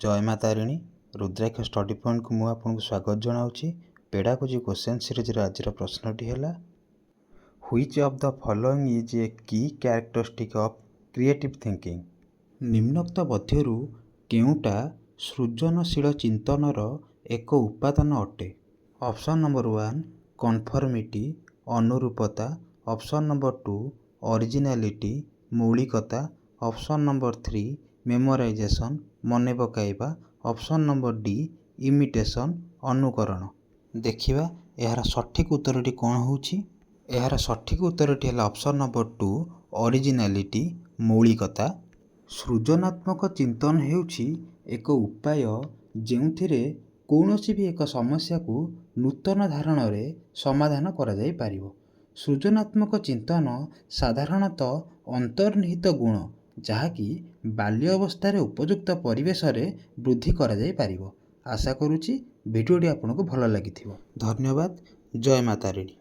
जय माँ तारिणी रुद्राक्ष study point को मुझे आपको स्वागत जनाऊँगी। पेडागोजी क्वेश्चन सीरीज आज प्रश्नटी है which of the following is a की कैरेक्टरिस्टिक ऑफ क्रिएटिव थिंकिंग। निम्नोक्त मध्यरु केउटा सृजनशील चिंतनर एक उपादान अटे। ऑप्शन नंबर 1 कन्फर्मिटी अनुरूपता, ऑप्शन नंबर 2 ओरिजिनलिटी मौलिकता, ऑप्शन नंबर 3 मेमोराइजेशन मन पकाइबा, ऑप्शन नंबर डी इमिटेशन अनुकरण। देखिबा यार सठिक उत्तरटी कौन होउछि। यार सठिक उत्तरटी है ऑप्शन नंबर 2 ओरिजिनलिटी मौलिकता। सृजनात्मक चिंतन हेउछि एक उपाय जेउथिरे कौनसी भी एक समस्या को नूतन धारण रे समाधान करा जाई पारिबो। सृजनात्मक चिंतन साधारणतः अंतर्निहित गुण जहाँकि बाल्य अवस्था उपयुक्त परिवेश रे वृद्धि करा जाई पारिबो। आशा करुछि भिडियोटी आपको भल लगी। धन्यवाद। जय माँ तारिणी।